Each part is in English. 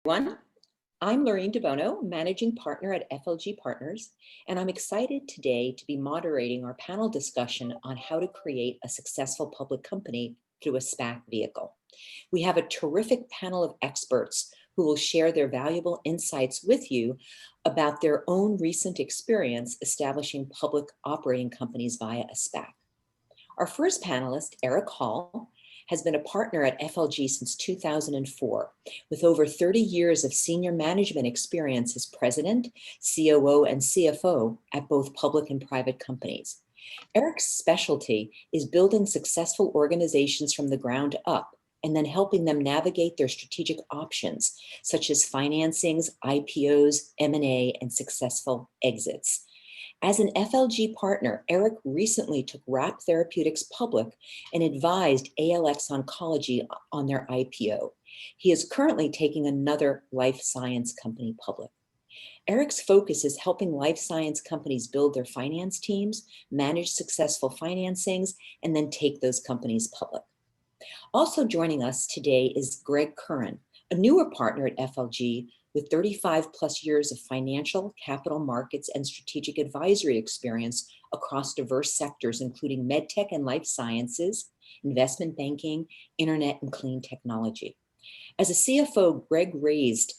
Everyone. I'm Lorene DeBono, Managing Partner at FLG Partners, and I'm excited today to be moderating our panel discussion on how to create a successful public company through a Spac vehicle. We have a terrific panel of experts who will share their valuable insights with you about their own recent experience establishing public operating companies via a Spac. Our first panelist, Eric Hall, has been a partner at FLG since 2004, with over 30 years of senior management experience as president, COO, and CFO at both public and private companies. Eric's specialty is building successful organizations from the ground up and then helping them navigate their strategic options, such as financings, IPOs, M&A, and successful exits. As an FLG partner, Eric recently took RAP Therapeutics public and advised ALX Oncology on their IPO. He is currently taking another life science company public. Eric's focus is helping life science companies build their finance teams, manage successful financings, and then take those companies public. Also joining us today is Greg Curran, a newer partner at FLG with 35 plus years of financial, capital markets, and strategic advisory experience across diverse sectors, including medtech and life sciences, investment banking, internet, and clean technology. As a CFO, Greg raised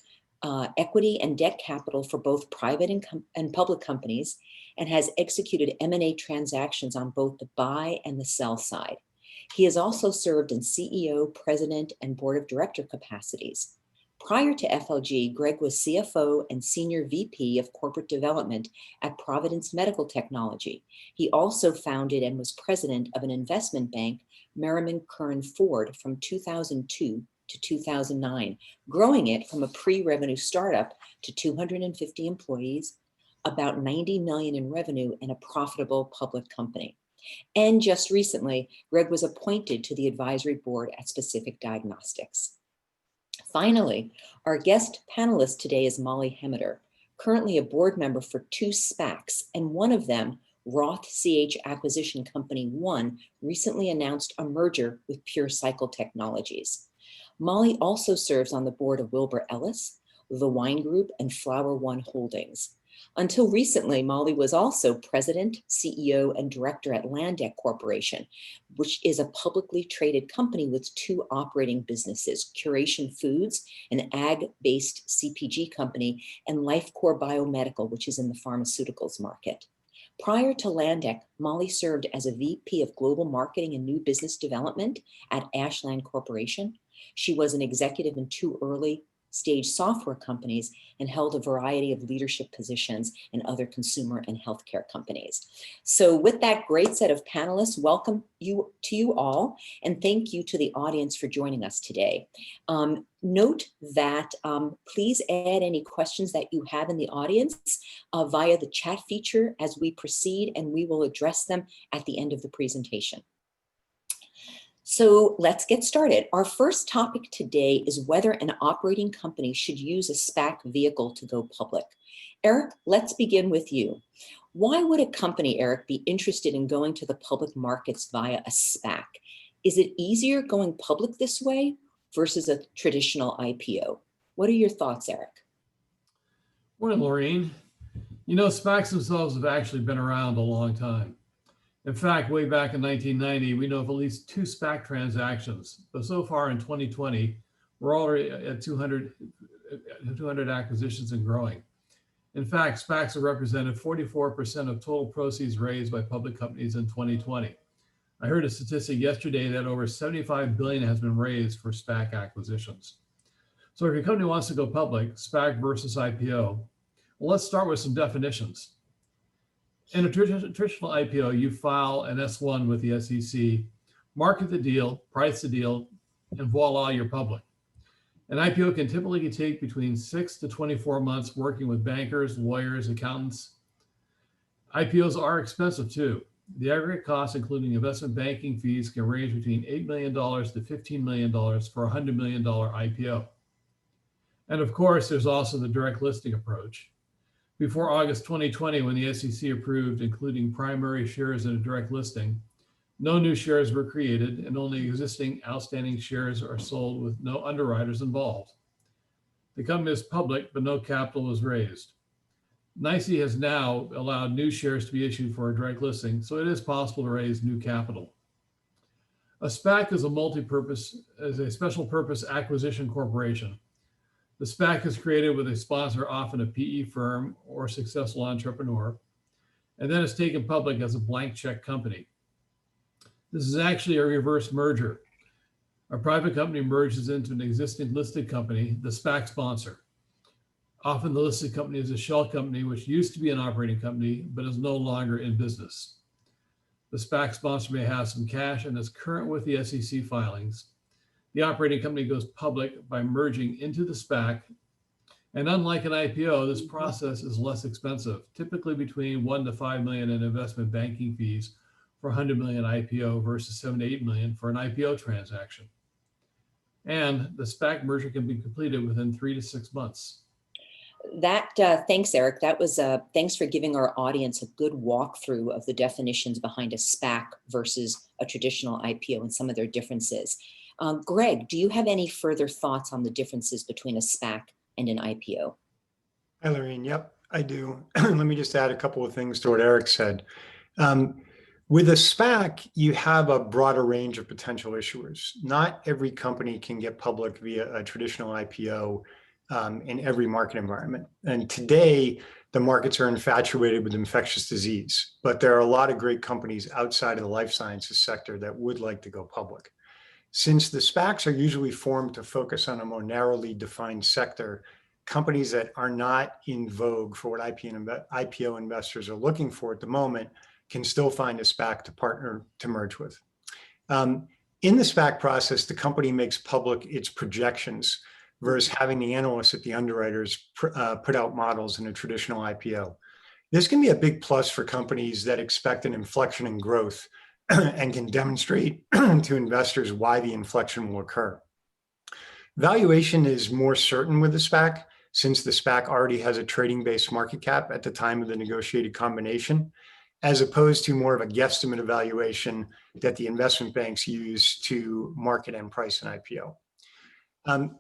equity and debt capital for both private and public companies and has executed M&A transactions on both the buy and the sell side. He has also served in CEO, president, and board of director capacities. Prior to FLG, Greg was CFO and Senior VP of Corporate Development at Providence Medical Technology. He also founded and was president of an investment bank, Merriman Curran Ford, from 2002 to 2009, growing it from a pre-revenue startup to 250 employees, about 90 million in revenue, and a profitable public company. And just recently, Greg was appointed to the advisory board at Specific Diagnostics. Finally, our guest panelist today is Molly Hemmeter, currently a board member for 2 Spacs, and one of them, Roth CH Acquisition Company 1, recently announced a merger with PureCycle Technologies. Molly also serves on the board of Wilbur Ellis, The Wine Group, and Flower One Holdings. Until recently, Molly was also president, CEO, and director at Landec Corporation, which is a publicly traded company with 2 operating businesses, Curation Foods, an ag-based CPG company, and Lifecore Biomedical, which is in the pharmaceuticals market. Prior to Landec, Molly served as a VP of Global Marketing and New Business Development at Ashland Corporation. She was an executive in 2 early stage software companies and held a variety of leadership positions in other consumer and healthcare companies. So with that great set of panelists, welcome to you all, and thank you to the audience for joining us today. Note that please add any questions that you have in the audience via the chat feature as we proceed, and we will address them at the end of the presentation. So let's get started. Our first topic today is whether an operating company should use a Spac vehicle to go public. Eric, let's begin with you. Why would a company, Eric, be interested in going to the public markets via a Spac? Is it easier going public this way versus a traditional IPO? What are your thoughts, Eric? Morning, Lorene. You know, Spacs themselves have actually been around a long time. In fact, way back in 1990, we know of at least 2 Spac transactions, but so far in 2020, we're already at 200 acquisitions and growing. In fact, Spacs have represented 44% of total proceeds raised by public companies in 2020. I heard a statistic yesterday that over 75 billion has been raised for Spac acquisitions. So if your company wants to go public, Spac versus IPO, well, let's start with some definitions. In a traditional IPO, you file an S1 with the SEC, market the deal, price the deal, and voila, you're public. An IPO can typically take between 6 to 24 months working with bankers, lawyers, accountants. IPOs are expensive too. The aggregate cost, including investment banking fees, can range between $8 million to $15 million for a $100 million IPO. And of course, there's also the direct listing approach. Before August 2020, when the SEC approved including primary shares in a direct listing, no new shares were created and only existing outstanding shares are sold with no underwriters involved. The company is public, but no capital was raised. NYSE has now allowed new shares to be issued for a direct listing, so it is possible to raise new capital. A SPAC is a special purpose acquisition corporation. The SPAC is created with a sponsor, often a PE firm or successful entrepreneur, and then is taken public as a blank check company. This is actually a reverse merger. A private company merges into an existing listed company, the SPAC sponsor. Often the listed company is a shell company, which used to be an operating company, but is no longer in business. The SPAC sponsor may have some cash and is current with the SEC filings. The operating company goes public by merging into the SPAC. And unlike an IPO, this process is less expensive, typically between 1 to 5 million in investment banking fees for 100 million IPO versus 7 to 8 million for an IPO transaction. And the SPAC merger can be completed within 3 to 6 months. Thanks, Eric. That was thanks for giving our audience a good walkthrough of the definitions behind a SPAC versus a traditional IPO and some of their differences. Greg, do you have any further thoughts on the differences between a SPAC and an IPO? Hi, Lorraine. Yep, I do. Let me just add a couple of things to what Eric said. With a SPAC, you have a broader range of potential issuers. Not every company can get public via a traditional IPO in every market environment. And today, the markets are infatuated with infectious disease, but there are a lot of great companies outside of the life sciences sector that would like to go public. Since the SPACs are usually formed to focus on a more narrowly defined sector, companies that are not in vogue for what IPO investors are looking for at the moment can still find a SPAC to partner to merge with. In the SPAC process, the company makes public its projections versus having the analysts at the underwriters put out models in a traditional IPO. This can be a big plus for companies that expect an inflection in growth and can demonstrate to investors why the inflection will occur. Valuation is more certain with the SPAC, since the SPAC already has a trading-based market cap at the time of the negotiated combination, as opposed to more of a guesstimate evaluation that the investment banks use to market and price an IPO.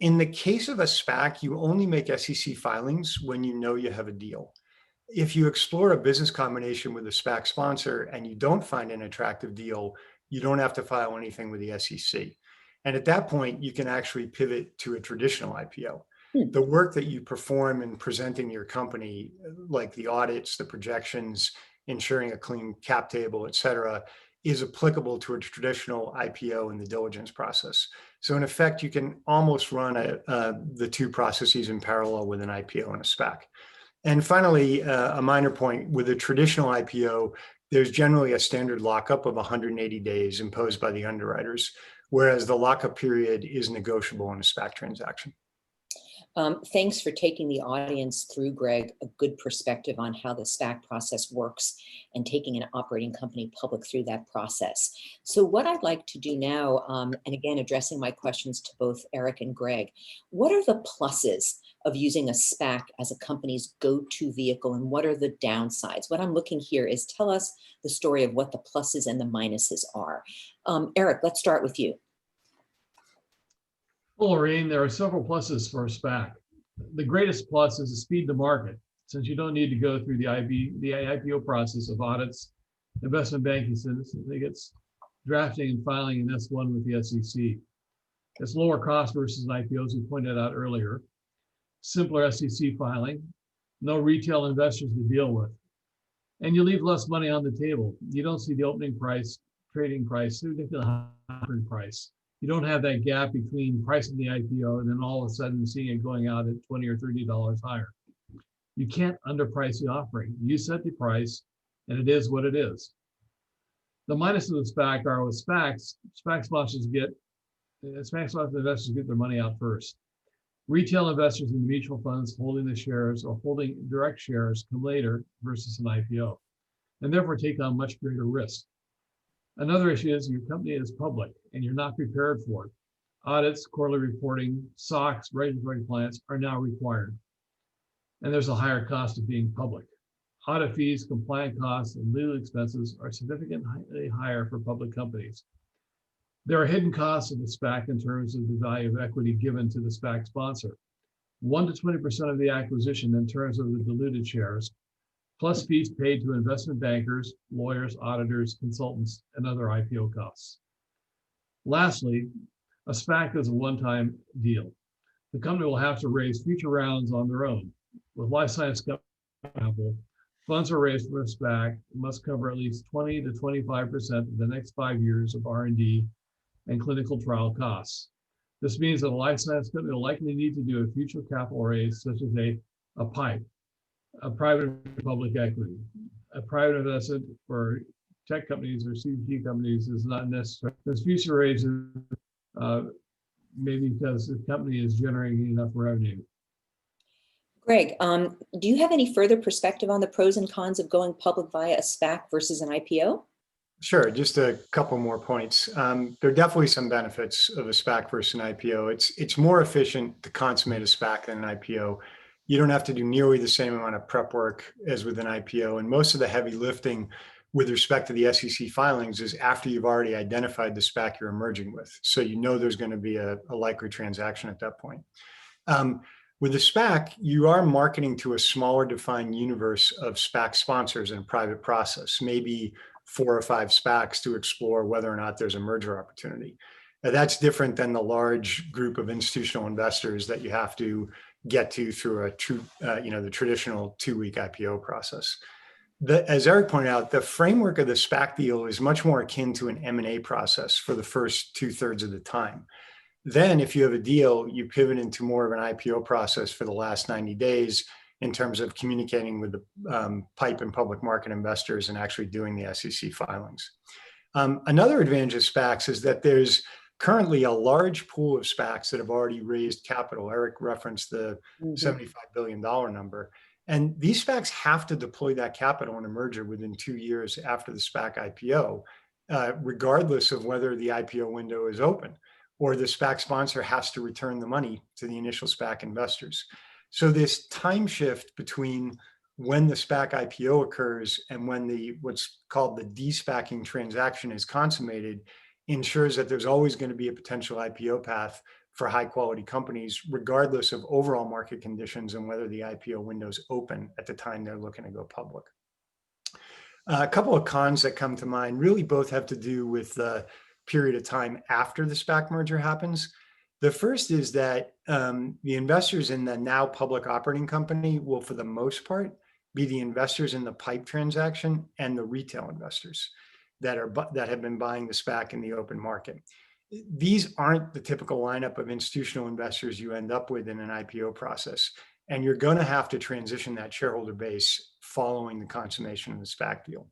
In the case of a SPAC, you only make SEC filings when you know you have a deal. If you explore a business combination with a SPAC sponsor and you don't find an attractive deal, you don't have to file anything with the SEC. And at that point, you can actually pivot to a traditional IPO. The work that you perform in presenting your company, like the audits, the projections, ensuring a clean cap table, et cetera, is applicable to a traditional IPO in the diligence process. So in effect, you can almost run the two processes in parallel with an IPO and a SPAC. And finally, a minor point, with a traditional IPO, there's generally a standard lockup of 180 days imposed by the underwriters, whereas the lockup period is negotiable in a SPAC transaction. Thanks for taking the audience through, Greg, a good perspective on how the SPAC process works and taking an operating company public through that process. So what I'd like to do now, and again, addressing my questions to both Eric and Greg, what are the pluses of using a SPAC as a company's go-to vehicle, and what are the downsides? What I'm looking here is tell us the story of what the pluses and the minuses are. Eric, let's start with you. Well, Lorraine, there are several pluses for a SPAC. The greatest plus is the speed to market, since you don't need to go through the IPO process of audits, investment banking certificates, drafting and filing an S1 with the SEC. It's lower cost versus an IPO, as we pointed out earlier. Simpler SEC filing, no retail investors to deal with. And you leave less money on the table. You don't see the opening price, trading price, significantly higher price. You don't have that gap between pricing the IPO and then all of a sudden seeing it going out at $20 or $30 higher. You can't underprice the offering. You set the price, and it is what it is. The minus of the SPAC are with SPACs, SPAC sponsors investors get their money out first. Retail investors in mutual funds holding the shares or holding direct shares come later versus an IPO, and therefore take on much greater risk. Another issue is your company is public and you're not prepared for it. Audits, quarterly reporting, SOX, regulatory compliance are now required. And there's a higher cost of being public. Audit fees, compliance costs, and legal expenses are significantly higher for public companies. There are hidden costs of the SPAC in terms of the value of equity given to the SPAC sponsor. 1 to 20% of the acquisition in terms of the diluted shares, plus fees paid to investment bankers, lawyers, auditors, consultants, and other IPO costs. Lastly, a SPAC is a one-time deal. The company will have to raise future rounds on their own. With life science capital, funds are raised from a SPAC must cover at least 20 to 25% of the next 5 years of R&D and clinical trial costs. This means that a life science company will likely need to do a future capital raise, such as a PIPE, a private public equity. A private investment for tech companies or CPG companies is not necessary. This future raises maybe because the company is generating enough revenue. Greg, do you have any further perspective on the pros and cons of going public via a SPAC versus an IPO? Sure, just a couple more points. There are definitely some benefits of a SPAC versus an IPO. It's more efficient to consummate a SPAC than an IPO. You don't have to do nearly the same amount of prep work as with an IPO. And most of the heavy lifting with respect to the SEC filings is after you've already identified the SPAC you're emerging with. So you know there's going to be a likely transaction at that point. With a SPAC, you are marketing to a smaller defined universe of SPAC sponsors in a private process, maybe 4 or 5 SPACs to explore whether or not there's a merger opportunity. Now, that's different than the large group of institutional investors that you have to get to through the traditional 2-week IPO process. As Eric pointed out, the framework of the SPAC deal is much more akin to an M&A process for the first 2/3 of the time. Then if you have a deal, you pivot into more of an IPO process for the last 90 days in terms of communicating with the PIPE and public market investors and actually doing the SEC filings. Another advantage of SPACs is that there's currently a large pool of SPACs that have already raised capital. Eric referenced the $75 billion number. And these SPACs have to deploy that capital in a merger within 2 years after the SPAC IPO, regardless of whether the IPO window is open or the SPAC sponsor has to return the money to the initial SPAC investors. So this time shift between when the SPAC IPO occurs and when what's called the de-SPACing transaction is consummated ensures that there's always going to be a potential IPO path for high quality companies, regardless of overall market conditions and whether the IPO window is open at the time they're looking to go public. A couple of cons that come to mind really both have to do with the period of time after the SPAC merger happens. The first is that the investors in the now public operating company will, for the most part, be the investors in the PIPE transaction and the retail investors that have been buying the SPAC in the open market. These aren't the typical lineup of institutional investors you end up with in an IPO process. And you're going to have to transition that shareholder base following the consummation of the SPAC deal.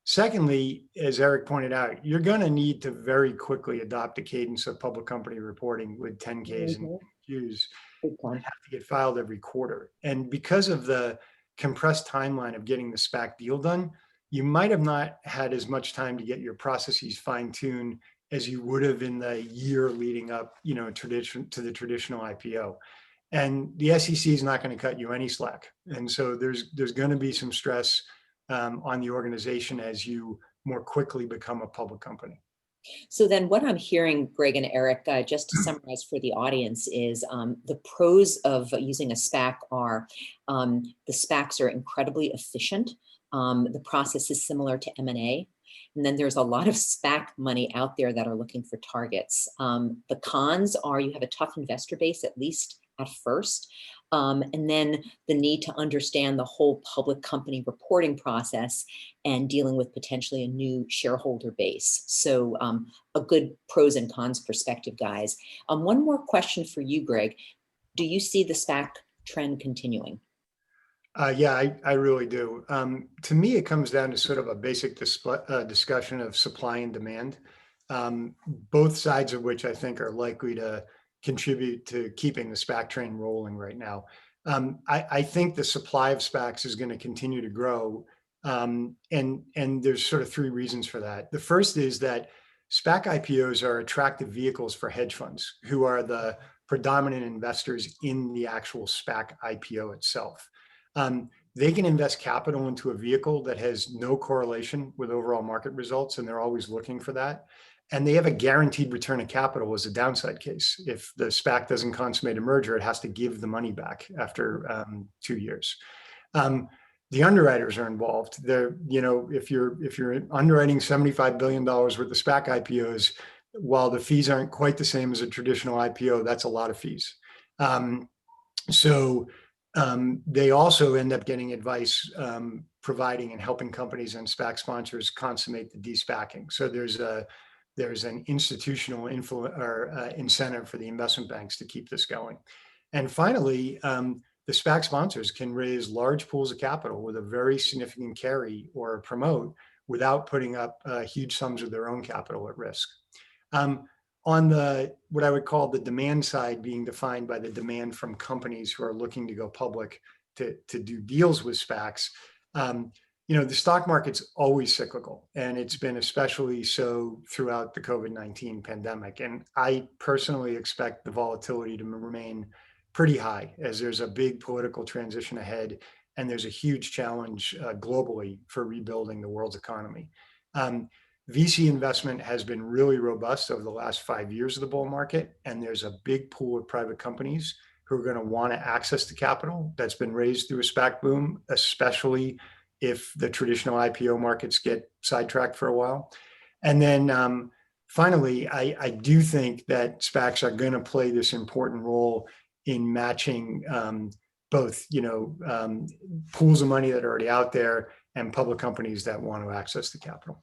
Secondly, as Eric pointed out, you're going to need to very quickly adopt a cadence of public company reporting with 10Ks and Qs that have to get filed every quarter. And because of the compressed timeline of getting the SPAC deal done, you might have not had as much time to get your processes fine-tuned as you would have in the year leading up, to the traditional IPO. And the SEC is not going to cut you any slack. And so there's going to be some stress on the organization as you more quickly become a public company. So then what I'm hearing, Greg and Eric, just to summarize for the audience, is the pros of using a SPAC are the SPACs are incredibly efficient. The process is similar to M&A. And then there's a lot of SPAC money out there that are looking for targets. The cons are you have a tough investor base, at least at first. And then the need to understand the whole public company reporting process and dealing with potentially a new shareholder base. So a good pros and cons perspective, guys. One more question for you, Greg. Do you see the SPAC trend continuing? Yeah, I really do. To me, it comes down to sort of a basic discussion of supply and demand, both sides of which I think are likely to contribute to keeping the SPAC train rolling right now. I think the supply of SPACs is going to continue to grow. And there's sort of 3 reasons for that. The first is that SPAC IPOs are attractive vehicles for hedge funds, who are the predominant investors in the actual SPAC IPO itself. They can invest capital into a vehicle that has no correlation with overall market results, and they're always looking for that. and they have a guaranteed return of capital as a downside case. If the SPAC doesn't consummate a merger, it has to give the money back after 2 years. The underwriters are involved. If you're underwriting $75 billion worth of SPAC IPOs, while the fees aren't quite the same as a traditional IPO, that's a lot of fees. They also end up getting advice, providing and helping companies and SPAC sponsors consummate the de-SPACing. So there's an institutional incentive for the investment banks to keep this going. And finally, the SPAC sponsors can raise large pools of capital with a very significant carry or promote without putting up huge sums of their own capital at risk. On what I would call the demand side, being defined by the demand from companies who are looking to go public to do deals with SPACs, the stock market's always cyclical, and it's been especially so throughout the COVID-19 pandemic. And I personally expect the volatility to remain pretty high as there's a big political transition ahead, and there's a huge challenge globally for rebuilding the world's economy. VC investment has been really robust over the last 5 years of the bull market, and there's a big pool of private companies who are going to want to access the capital that's been raised through a SPAC boom, especially if the traditional IPO markets get sidetracked for a while. And then finally, I do think that SPACs are going to play this important role in matching both pools of money that are already out there and public companies that want to access the capital.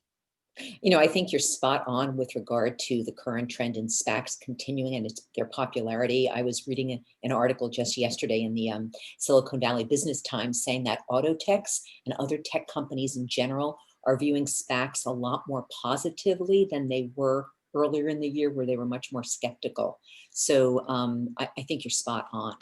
I think you're spot on with regard to the current trend in SPACs continuing and their popularity. I was reading an article just yesterday in the Silicon Valley Business Times saying that auto techs and other tech companies in general are viewing SPACs a lot more positively than they were earlier in the year, where they were much more skeptical. So I think you're spot on.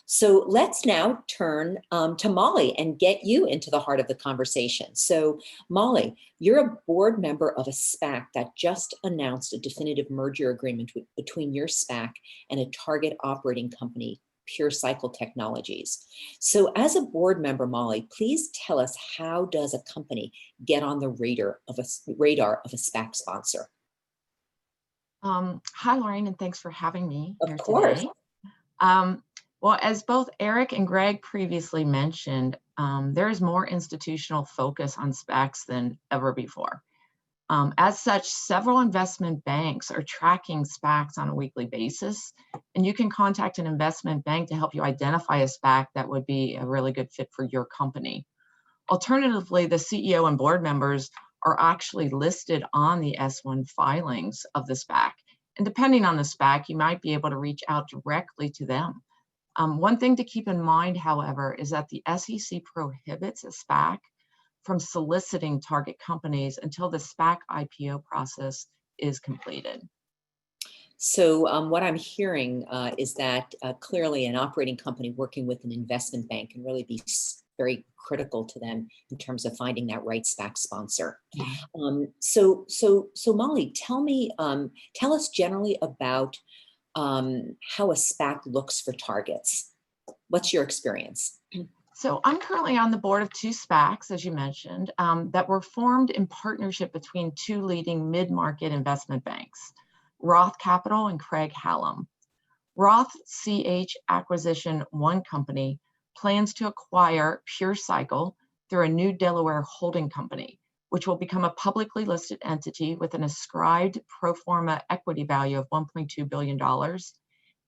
So let's now turn to Molly and get you into the heart of the conversation. So Molly, you're a board member of a SPAC that just announced a definitive merger agreement between your SPAC and a target operating company, PureCycle Technologies. So as a board member, Molly, please tell us, how does a company get on the radar of a SPAC sponsor? Hi, Lorraine, and thanks for having me here course. Today. Well, as both Eric and Greg previously mentioned, there is more institutional focus on SPACs than ever before. As such, several investment banks are tracking SPACs on a weekly basis, and you can contact an investment bank to help you identify a SPAC that would be a really good fit for your company. Alternatively, the CEO and board members are actually listed on the S-1 filings of the SPAC. And depending on the SPAC, you might be able to reach out directly to them. One thing to keep in mind, however, is that the SEC prohibits a SPAC from soliciting target companies until the SPAC IPO process is completed. So what I'm hearing is that clearly an operating company working with an investment bank can really be very critical to them in terms of finding that right SPAC sponsor. So Molly, tell us generally about how a SPAC looks for targets. What's your experience? So I'm currently on the board of 2 SPACs, as you mentioned, that were formed in partnership between 2 leading mid-market investment banks, Roth Capital and Craig-Hallum. Roth CH Acquisition One Company plans to acquire PureCycle through a new Delaware holding company, which will become a publicly listed entity with an ascribed pro forma equity value of $1.2 billion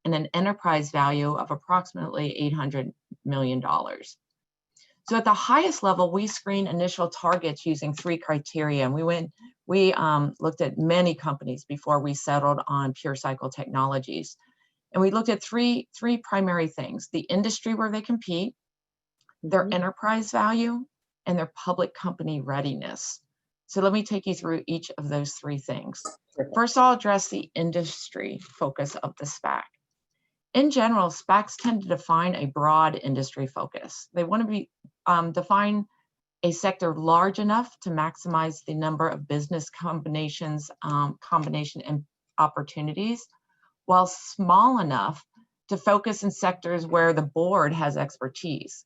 and an enterprise value of approximately $800 million. So at the highest level, we screen initial targets using 3 criteria. And we looked at many companies before we settled on PureCycle Technologies. And we looked at three primary things: the industry where they compete, their enterprise value, and their public company readiness. So let me take you through each of those 3 things. First, I'll address the industry focus of the SPAC. In general, SPACs tend to define a broad industry focus. They want to define a sector large enough to maximize the number of business combination and opportunities, while small enough to focus in sectors where the board has expertise.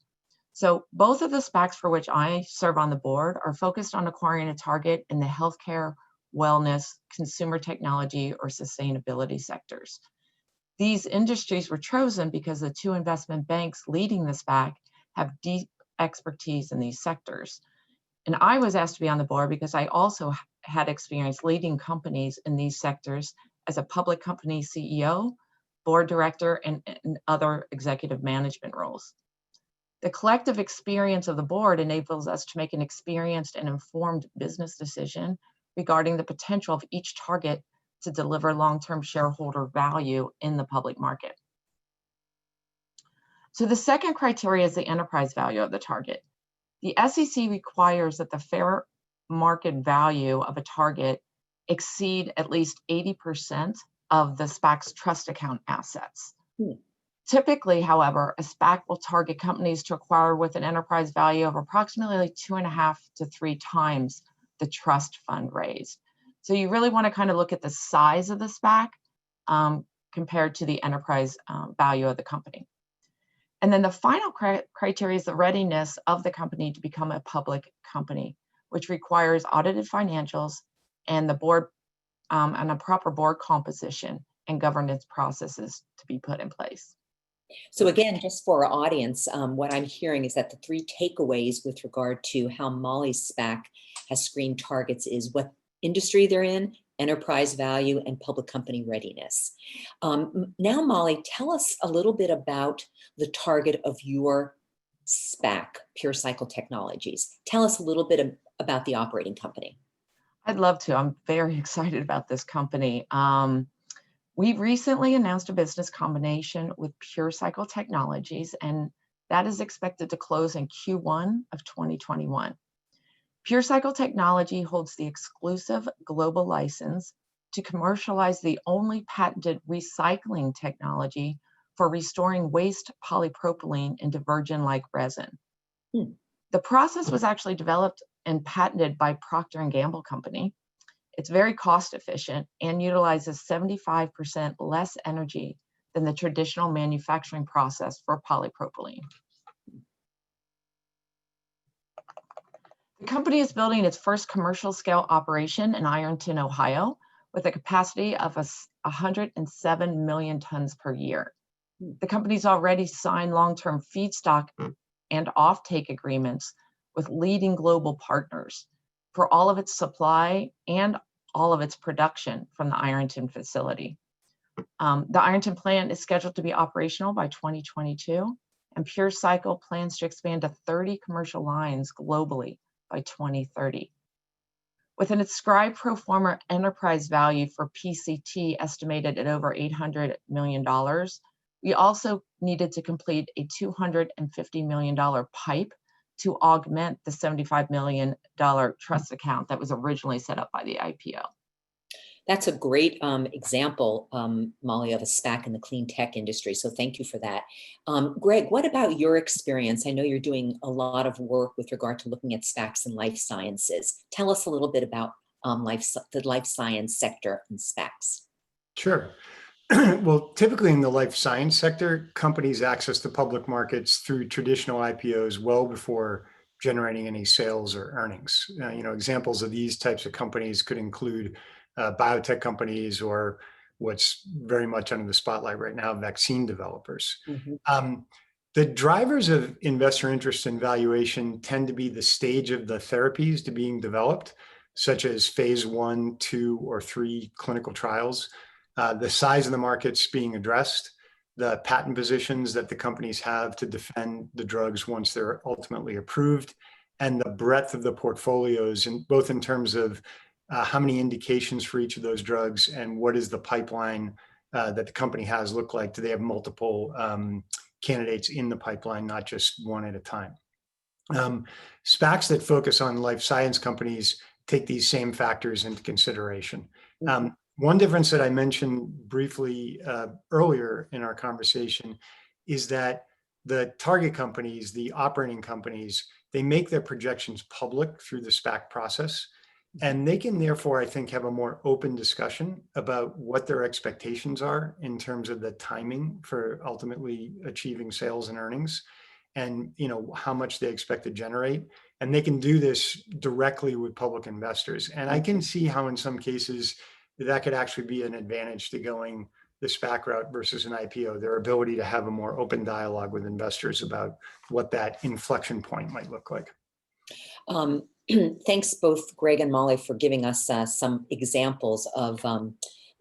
So both of the SPACs for which I serve on the board are focused on acquiring a target in the healthcare wellness, consumer technology, or sustainability sectors. These industries were chosen because the two investment banks leading the SPAC have deep expertise in these sectors. And I was asked to be on the board because I also had experience leading companies in these sectors as a public company CEO, board director, and other executive management roles. The collective experience of the board enables us to make an experienced and informed business decision regarding the potential of each target to deliver long-term shareholder value in the public market. So the second criteria is the enterprise value of the target. The SEC requires that the fair market value of a target exceed at least 80% of the SPAC's trust account assets. Typically, however, a SPAC will target companies to acquire with an enterprise value of approximately 2.5 to 3 times the trust fund raised. So you really want to kind of look at the size of the SPAC compared to the enterprise value of the company. And then the final criteria is the readiness of the company to become a public company, which requires audited financials and the board and a proper board composition and governance processes to be put in place. So again, just for our audience, what I'm hearing is that the 3 takeaways with regard to how Molly's SPAC has screened targets is what industry they're in, enterprise value, and public company readiness. Now, Molly, tell us a little bit about the target of your SPAC, PureCycle Technologies. Tell us a little bit about the operating company. I'd love to. I'm very excited about this company. We recently announced a business combination with PureCycle Technologies, and that is expected to close in Q1 of 2021. PureCycle Technology holds the exclusive global license to commercialize the only patented recycling technology for restoring waste polypropylene into virgin-like resin. The process was actually developed and patented by Procter & Gamble Company. It's very cost efficient and utilizes 75% less energy than the traditional manufacturing process for polypropylene. The company is building its first commercial scale operation in Ironton, Ohio, with a capacity of 107 million tons per year. The company's already signed long-term feedstock and offtake agreements with leading global partners for all of its supply and all of its production from the Ironton facility. The Ironton plant is scheduled to be operational by 2022, and PureCycle plans to expand to 30 commercial lines globally by 2030. With an ascribed pro forma enterprise value for PCT estimated at over $800 million, we also needed to complete a $250 million PIPE to augment the $75 million trust account that was originally set up by the IPO. That's a great example, Molly, of a SPAC in the clean tech industry. So thank you for that. Greg, what about your experience? I know you're doing a lot of work with regard to looking at SPACs in life sciences. Tell us a little bit about the life science sector and SPACs. Sure. Well, typically in the life science sector, companies access the public markets through traditional IPOs well before generating any sales or earnings. Examples of these types of companies could include biotech companies, or what's very much under the spotlight right now, vaccine developers. The drivers of investor interest and valuation tend to be the stage of the therapies to being developed, such as phase 1, 2, or 3 clinical trials, the size of the markets being addressed, the patent positions that the companies have to defend the drugs once they're ultimately approved, and the breadth of the portfolios, both in terms of how many indications for each of those drugs and what is the pipeline that the company has look like. Do they have multiple candidates in the pipeline, not just one at a time? SPACs that focus on life science companies take these same factors into consideration. One difference that I mentioned briefly earlier in our conversation is that the target companies, the operating companies, they make their projections public through the SPAC process. And they can therefore, I think, have a more open discussion about what their expectations are in terms of the timing for ultimately achieving sales and earnings. and how much they expect to generate. And they can do this directly with public investors. And I can see how in some cases that could actually be an advantage to going the SPAC route versus an IPO, their ability to have a more open dialogue with investors about what that inflection point might look like. Thanks both Greg and Molly for giving us some examples of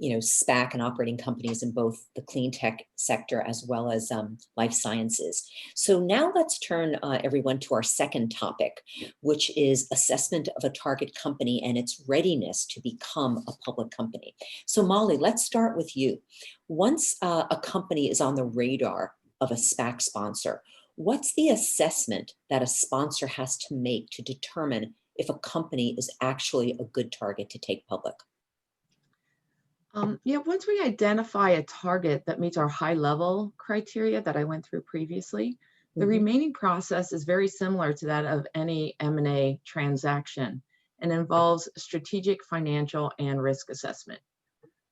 SPAC and operating companies in both the clean tech sector as well as life sciences. So now let's turn everyone to our second topic, which is assessment of a target company and its readiness to become a public company. So Molly, let's start with you. Once a company is on the radar of a SPAC sponsor, what's the assessment that a sponsor has to make to determine if a company is actually a good target to take public? Once we identify a target that meets our high-level criteria that I went through previously, the remaining process is very similar to that of any M&A transaction and involves strategic, financial, and risk assessment.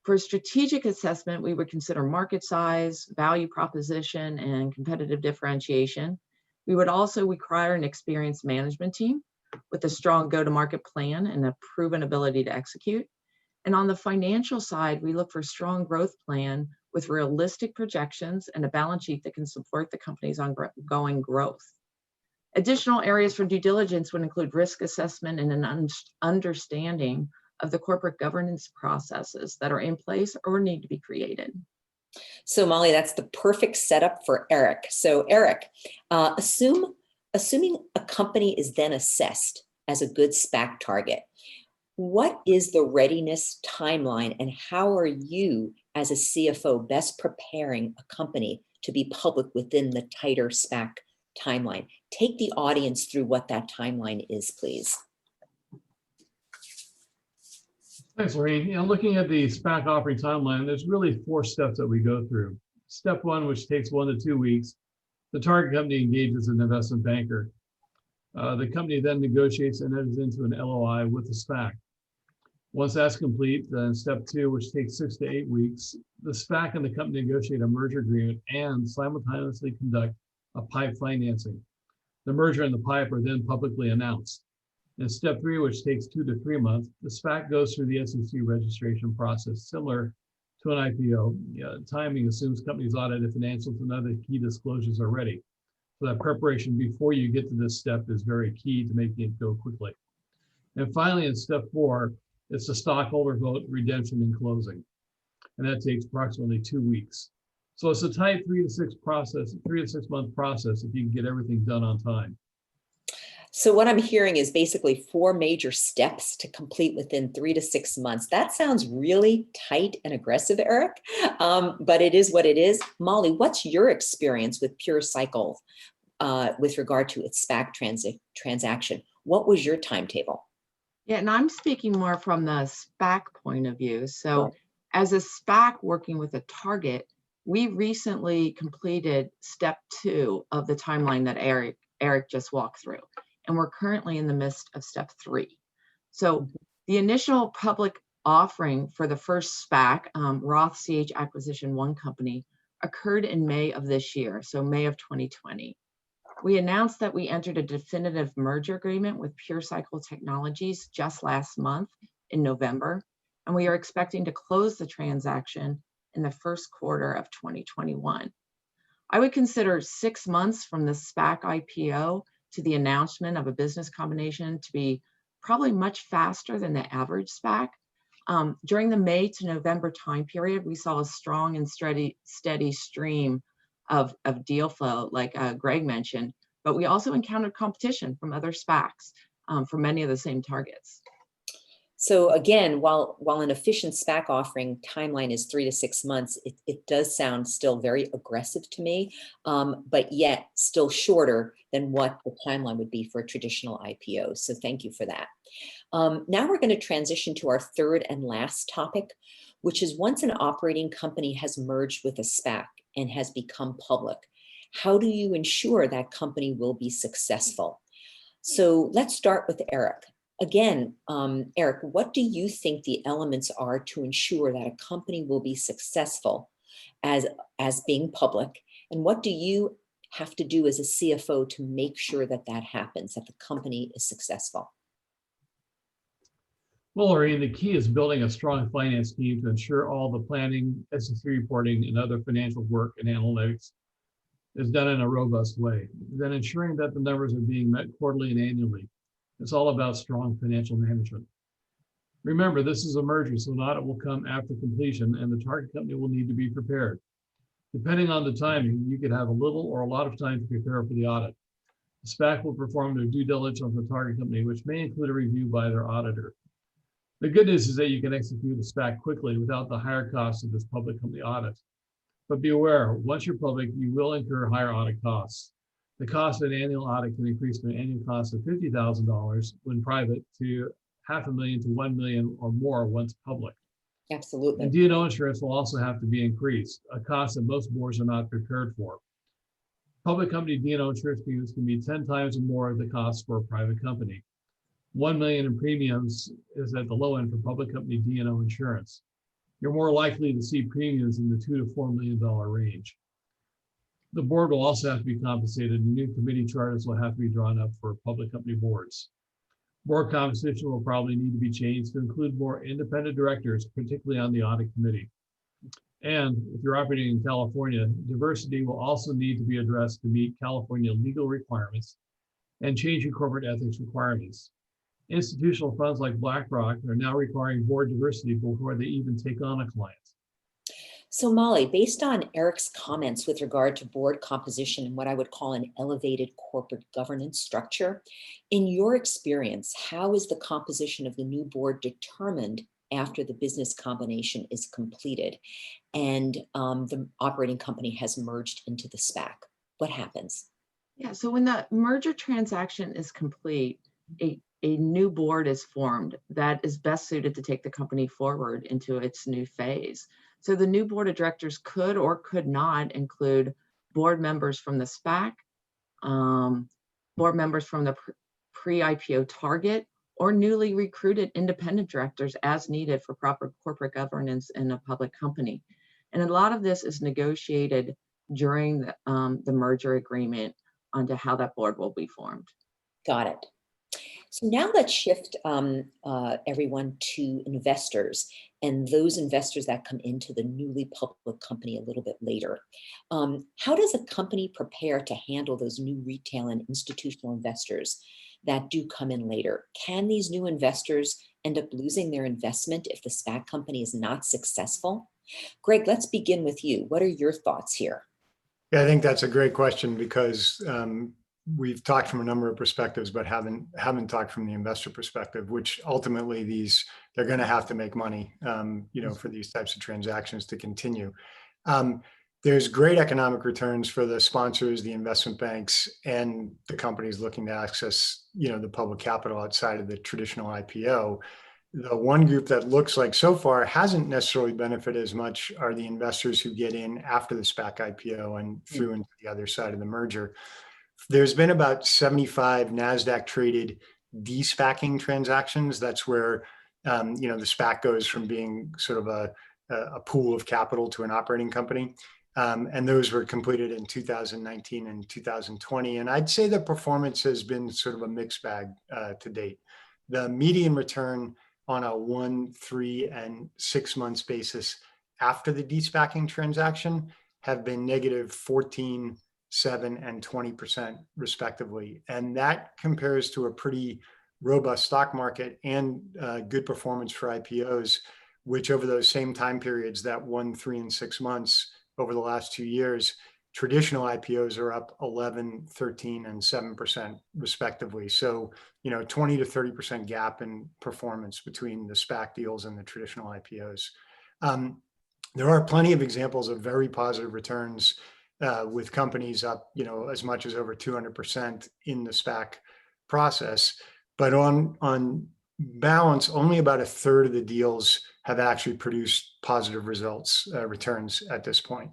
For strategic assessment, we would consider market size, value proposition, and competitive differentiation. We would also require an experienced management team with a strong go-to-market plan and a proven ability to execute. And on the financial side, we look for a strong growth plan with realistic projections and a balance sheet that can support the company's ongoing growth. Additional areas for due diligence would include risk assessment and an understanding of the corporate governance processes that are in place or need to be created. So Molly, that's the perfect setup for Eric. So Eric, assuming a company is then assessed as a good SPAC target, what is the readiness timeline and how are you as a CFO best preparing a company to be public within the tighter SPAC timeline? Take the audience through what that timeline is, please. Thanks, Lorraine. Looking at the SPAC offering timeline, there's really 4 steps that we go through. Step 1, which takes 1 to 2 weeks, the target company engages an investment banker. The company then negotiates and enters into an LOI with the SPAC. Once that's complete, then step 2, which takes 6 to 8 weeks, the SPAC and the company negotiate a merger agreement and simultaneously conduct a PIPE financing. The merger and the PIPE are then publicly announced. In step 3, which takes 2 to 3 months, the SPAC goes through the SEC registration process, similar to an IPO. Timing assumes companies audited financials and other key disclosures are ready. So that preparation before you get to this step is very key to making it go quickly. And finally, in step 4, it's the stockholder vote, redemption, and closing. And that takes approximately 2 weeks. So it's a tight 3 to 6 month process if you can get everything done on time. So what I'm hearing is basically 4 major steps to complete within 3 to 6 months. That sounds really tight and aggressive, Eric, but it is what it is. Molly, what's your experience with PureCycle with regard to its SPAC transaction? What was your timetable? Yeah, and I'm speaking more from the SPAC point of view. So as a SPAC working with a target, we recently completed step 2 of the timeline that Eric just walked through. And we're currently in the midst of step 3. So the initial public offering for the first SPAC, Roth CH Acquisition 1 company, occurred in May of this year, so May of 2020. We announced that we entered a definitive merger agreement with PureCycle Technologies just last month in November, and we are expecting to close the transaction in the first quarter of 2021. I would consider 6 months from the SPAC IPO to the announcement of a business combination to be probably much faster than the average SPAC. During the May to November time period, we saw a strong and steady stream of deal flow, like Greg mentioned, but we also encountered competition from other SPACs for many of the same targets. So again, while an efficient SPAC offering timeline is 3 to 6 months, it does sound still very aggressive to me, but yet still shorter than what the timeline would be for a traditional IPO. So thank you for that. Now we're going to transition to our third and last topic, which is once an operating company has merged with a SPAC and has become public, how do you ensure that company will be successful? So let's start with Eric. Again, Eric, what do you think the elements are to ensure that a company will be successful as being public? And what do you have to do as a CFO to make sure that that happens, that the company is successful? Well, Lorraine, the key is building a strong finance team to ensure all the planning, SEC reporting, and other financial work and analytics is done in a robust way. Then ensuring that the numbers are being met quarterly and annually. It's all about strong financial management. Remember, this is a merger, so an audit will come after completion, and the target company will need to be prepared. Depending on the timing, you could have a little or a lot of time to prepare for the audit. The SPAC will perform their due diligence on the target company, which may include a review by their auditor. The good news is that you can execute the SPAC quickly without the higher costs of this public company audit. But be aware, once you're public, you will incur higher audit costs. The cost of an annual audit can increase from an annual cost of $50,000 when private to $500,000 to $1 million or more once public. Absolutely. And D&O insurance will also have to be increased, a cost that most boards are not prepared for. Public company D&O insurance premiums can be 10 times or more of the cost for a private company. $1 million in premiums is at the low end for public company D&O insurance. You're more likely to see premiums in the $2 to $4 million range. The board will also have to be compensated, and new committee charters will have to be drawn up for public company boards. Board composition will probably need to be changed to include more independent directors, particularly on the audit committee. And if you're operating in California, diversity will also need to be addressed to meet California legal requirements and changing corporate ethics requirements. Institutional funds like BlackRock are now requiring board diversity before they even take on a client. So Molly, based on Eric's comments with regard to board composition and what I would call an elevated corporate governance structure, in your experience, how is the composition of the new board determined after the business combination is completed and the operating company has merged into the SPAC? What happens? Yeah, so when the merger transaction is complete, a new board is formed that is best suited to take the company forward into its new phase. So the new board of directors could or could not include board members from the SPAC, board members from the pre-IPO target, or newly recruited independent directors as needed for proper corporate governance in a public company. And a lot of this is negotiated during the merger agreement onto how that board will be formed. Got it. So now let's shift everyone to investors and those investors that come into the newly public company a little bit later. How does a company prepare to handle those new retail and institutional investors that do come in later? Can these new investors end up losing their investment if the SPAC company is not successful? Greg, let's begin with you. What are your thoughts here? Yeah, I think that's a great question because we've talked from a number of perspectives, but haven't talked from the investor perspective, which ultimately they're going to have to make money, for these types of transactions to continue. There's great economic returns for the sponsors, the investment banks, and the companies looking to access, the public capital outside of the traditional IPO. The one group that looks like so far hasn't necessarily benefited as much are the investors who get in after the SPAC IPO and through into the other side of the merger. There's been about 75 NASDAQ traded de-SPACing transactions. That's where, the SPAC goes from being sort of a pool of capital to an operating company. And those were completed in 2019 and 2020. And I'd say the performance has been sort of a mixed bag to date. The median return on a 1, 3, and 6 months basis after the de-SPACing transaction have been negative 14, 7, and 20% respectively. And that compares to a pretty robust stock market and good performance for IPOs, which over those same time periods, that 1, 3, and 6 months over the last 2 years, traditional IPOs are up 11, 13, and 7% respectively. So, 20 to 30% gap in performance between the SPAC deals and the traditional IPOs. There are plenty of examples of very positive returns with companies up, as much as over 200% in the SPAC process. But on balance, only about a third of the deals have actually produced positive results, returns at this point.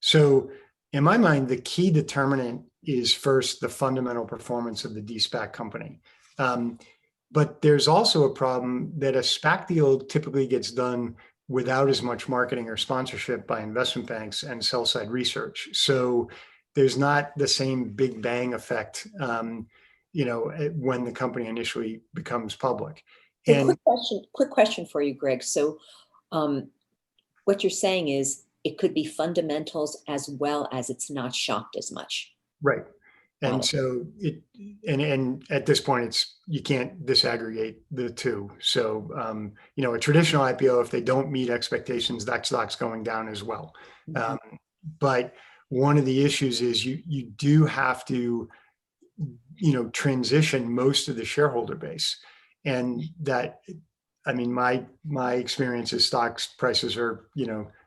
So in my mind, the key determinant is first the fundamental performance of the de-SPAC company. But there's also a problem that a SPAC deal typically gets done without as much marketing or sponsorship by investment banks and sell-side research. So there's not the same big bang effect, when the company initially becomes public. So And quick question for you, Greg. So what you're saying is it could be fundamentals as well as it's not shocked as much. right. Got And it. so and at this point, you can't disaggregate the two. So, a traditional IPO, if they don't meet expectations, that stock's going down as well. Mhm. But one of the issues is you do have to, transition most of the shareholder base. And that, my experience is stocks prices are,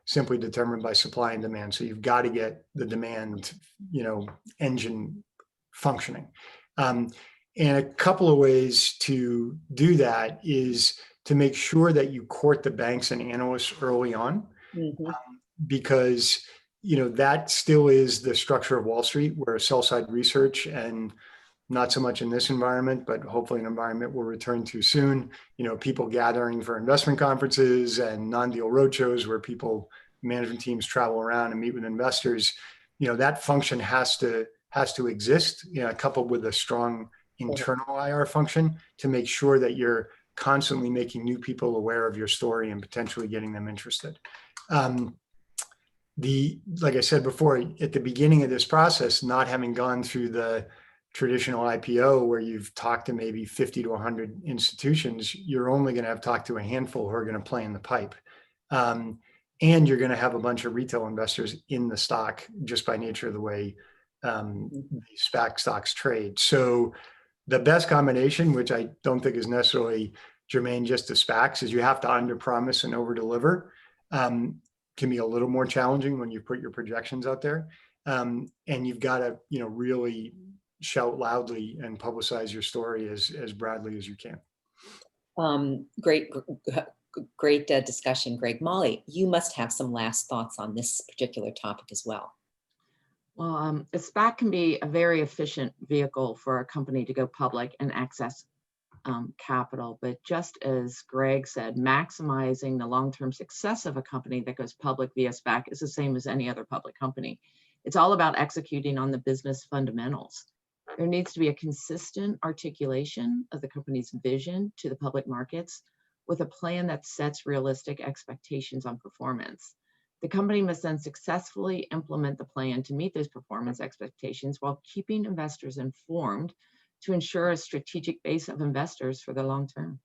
simply determined by supply and demand. So you've got to get the demand, engine functioning. And a couple of ways to do that is to make sure that you court the banks and analysts early on, Mhm. because that still is the structure of Wall Street, where sell side research, and not so much in this environment, but hopefully an environment we'll return to soon, people gathering for investment conferences and non-deal roadshows where management teams travel around and meet with investors. That function has to exist, coupled with a strong internal IR function to make sure that you're constantly making new people aware of your story and potentially getting them interested. Like I said before, at the beginning of this process, not having gone through the traditional IPO where you've talked to maybe 50 to 100 institutions, you're only going to have talked to a handful who are going to play in the pipe. And you're going to have a bunch of retail investors in the stock just by nature of the way the Spac stocks trade. So the best combination, which I don't think is necessarily germane just to Spacs, is you have to underpromise and overdeliver. Can be a little more challenging when you put your projections out there. And you've got to, really shout loudly and publicize your story as broadly as you can. Great discussion, Greg. Molly, you must have some last thoughts on this particular topic as well. Well, a SPAC can be a very efficient vehicle for a company to go public and access capital. But just as Greg said, maximizing the long-term success of a company that goes public via SPAC is the same as any other public company. It's all about executing on the business fundamentals. There needs to be a consistent articulation of the company's vision to the public markets with a plan that sets realistic expectations on performance. The company must then successfully implement the plan to meet those performance expectations while keeping investors informed to ensure a strategic base of investors for the long term.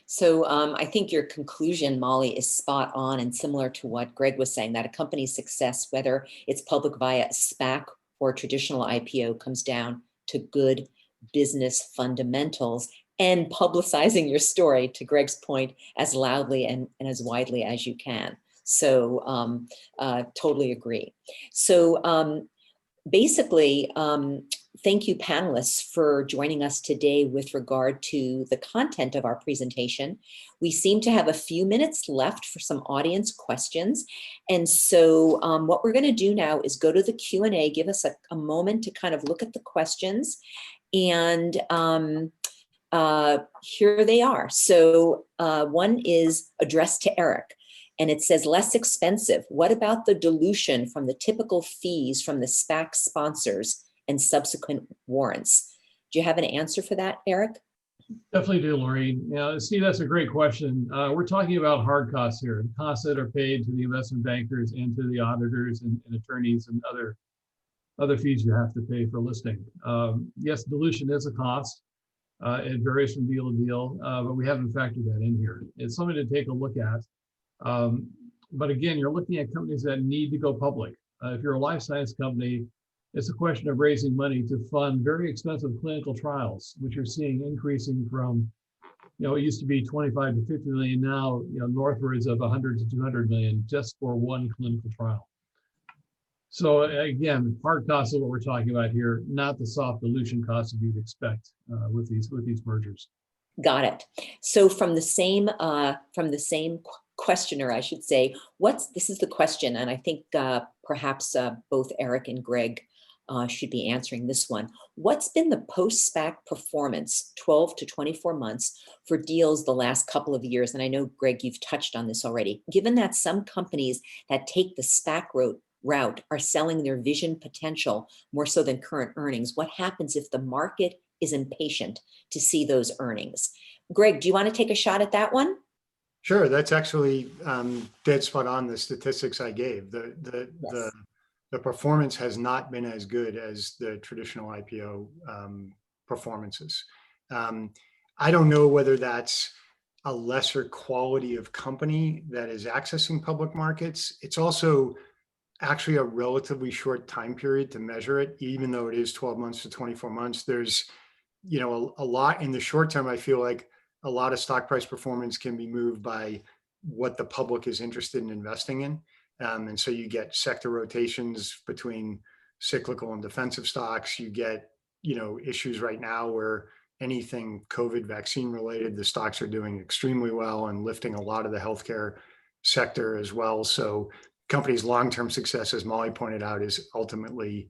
So I think your conclusion, Molly, is spot on and similar to what Greg was saying, that a company's success, whether it's public via a SPAC or traditional IPO, comes down to good business fundamentals and publicizing your story, to Greg's point, as loudly and as widely as you can. So totally agree. So basically, thank you, panelists, for joining us today with regard to the content of our presentation. We seem to have a few minutes left for some audience questions. And so what we're going to do now is go to the Q&A, give us a moment to kind of look at the questions. And here they are. So one is addressed to Eric. And it says, less expensive. What about the dilution from the typical fees from the SPAC sponsors and subsequent warrants? Do you have an answer for that, Eric? Definitely do, Lorraine. Yeah, see, that's a great question. We're talking about hard costs here, the costs that are paid to the investment bankers and to the auditors and attorneys and other fees you have to pay for listing. Yes, dilution is a cost. It varies from deal to deal, but we haven't factored that in here. It's something to take a look at. But again, you're looking at companies that need to go public. If you're a life science company, it's a question of raising money to fund very expensive clinical trials, which you're seeing increasing from, it used to be 25 to 50 million, now, northwards of 100 to 200 million just for one clinical trial. So again, hard costs are what we're talking about here, not the soft dilution costs that you'd expect with these mergers. Got it. So from the same questioner, I should say, this is the question, and I think perhaps both Eric and Greg should be answering this one. What's been the post-SPAC performance, 12 to 24 months, for deals the last couple of years? And I know, Greg, you've touched on this already. Given that some companies that take the SPAC route route are selling their vision potential more so than current earnings? What happens if the market is impatient to see those earnings? Greg, do you want to take a shot at that one? Sure, that's actually dead spot on the statistics I gave. Yes. The performance has not been as good as the traditional IPO performances. I don't know whether that's a lesser quality of company that is accessing public markets. It's also actually a relatively short time period to measure it, even though it is 12 months to 24 months. There's, you know, a lot in the short term. I feel like a lot of stock price performance can be moved by what the public is interested in investing in. And so you get sector rotations between cyclical and defensive stocks. You get, you know, issues right now where anything COVID vaccine related, the stocks are doing extremely well and lifting a lot of the healthcare sector as well. So companies' long-term success, as Molly pointed out, is ultimately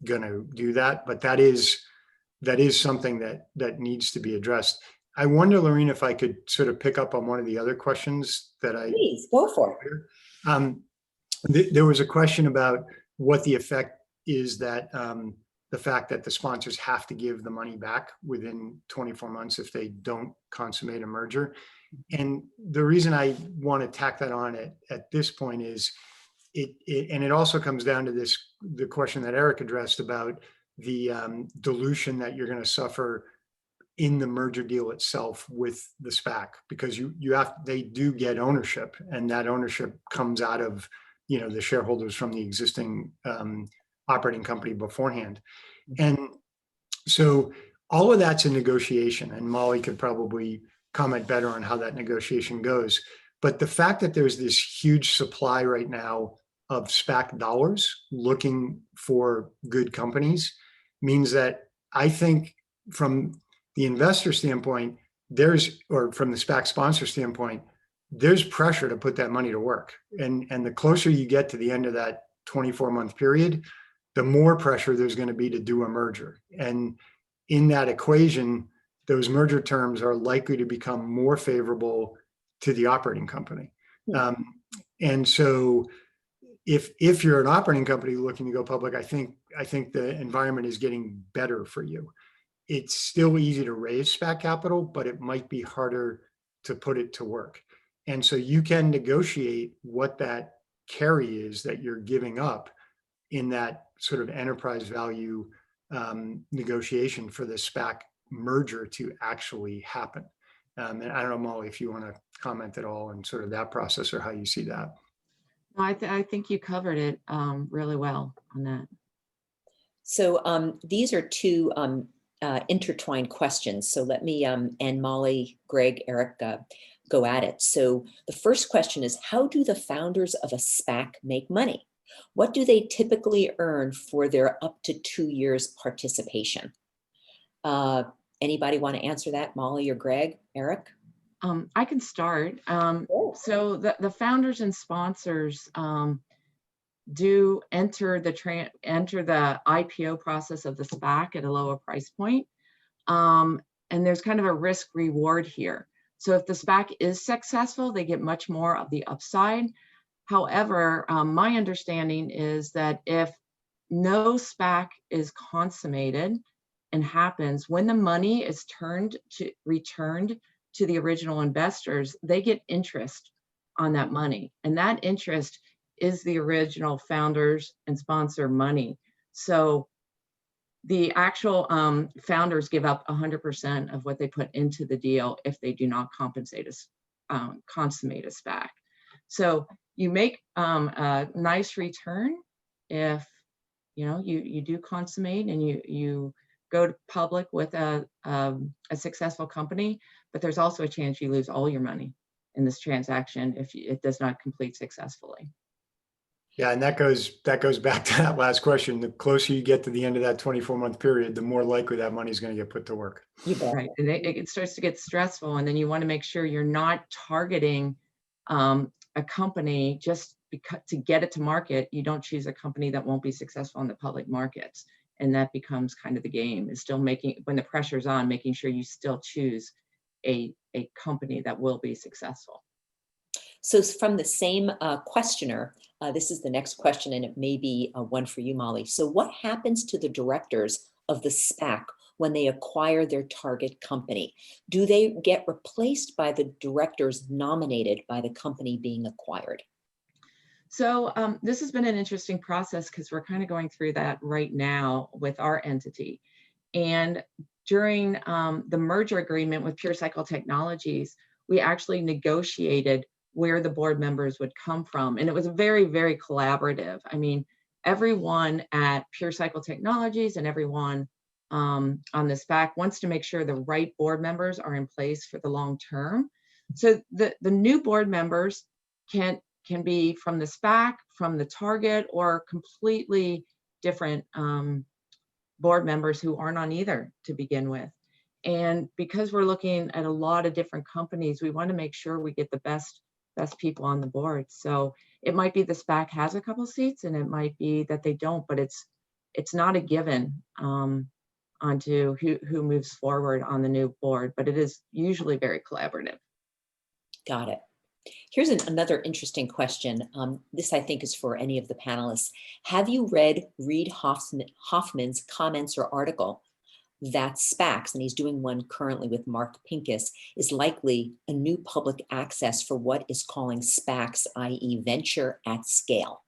going to do that. But that is something that needs to be addressed. I wonder, Lorene, if I could sort of pick up on one of the other questions that I. Please, go for it. There was a question about what the effect is that the fact that the sponsors have to give the money back within 24 months if they don't consummate a merger. And the reason I want to tack that on at this point is it also comes down to the question that Eric addressed about the dilution that you're going to suffer in the merger deal itself with the Spac, because they do get ownership, and that ownership comes out of, you know, the shareholders from the existing operating company beforehand. And so all of that's a negotiation, and Molly could probably comment better on how that negotiation goes. But the fact that there's this huge supply right now of Spac dollars looking for good companies means that I think from the investor standpoint, or from the Spac sponsor standpoint, there's pressure to put that money to work. And the closer you get to the end of that 24-month period, the more pressure there's going to be to do a merger. And in that equation, those merger terms are likely to become more favorable to the operating company. And so if you're an operating company looking to go public, I think the environment is getting better for you. It's still easy to raise Spac capital, but it might be harder to put it to work. And so you can negotiate what that carry is that you're giving up in that sort of enterprise value negotiation for the Spac merger to actually happen. And I don't know, Molly, if you want to comment at all on sort of that process or how you see that. No, I think you covered it really well on that. So these are two intertwined questions. So let me, and Molly, Greg, Eric, go at it. So the first question is, how do the founders of a Spac make money? What do they typically earn for their up to 2 years participation? Anybody want to answer that, Molly or Greg, Eric? I can start. So the founders and sponsors do enter the IPO process of the Spac at a lower price point. And there's kind of a risk reward here. So if the Spac is successful, they get much more of the upside. However, my understanding is that if no Spac is consummated and happens, when the money is returned to the original investors, they get interest on that money. And that interest is the original founders and sponsor money. So the actual founders give up 100% of what they put into the deal if they do not consummate a Spac. So you make a nice return if you do consummate and you go to public with a successful company, but there's also a chance you lose all your money in this transaction if it does not complete successfully. Yeah, and that goes back to that last question. The closer you get to the end of that 24-month period, the more likely that money is going to get put to work. Right, and it starts to get stressful, and then you want to make sure you're not targeting a company just because to get it to market. You don't choose a company that won't be successful in the public markets, and that becomes kind of the game. Is still when the pressure's on, making sure you still choose a company that will be successful. So from the same questioner, This is the next question, and it may be one for you, Molly. So what happens to the directors of the SPAC when they acquire their target company? Do they get replaced by the directors nominated by the company being acquired? So this has been an interesting process because we're kind of going through that right now with our entity. And during the merger agreement with PureCycle Technologies, we actually negotiated where the board members would come from. And it was very, very collaborative. I mean, everyone at PureCycle Technologies and everyone on the SPAC wants to make sure the right board members are in place for the long term. So the new board members can be from the SPAC, from the target, or completely different board members who aren't on either to begin with. And because we're looking at a lot of different companies, we want to make sure we get the best people on the board. So it might be the SPAC has a couple seats, and it might be that they don't, but it's not a given onto who moves forward on the new board, but it is usually very collaborative. Got it. Here's another interesting question. This, I think, is for any of the panelists. Have you read Reid Hoffman's comments or article that Spax, and he's doing one currently with Mark Pincus, is likely a new public access for what is calling SPACs, i.e. venture at scale?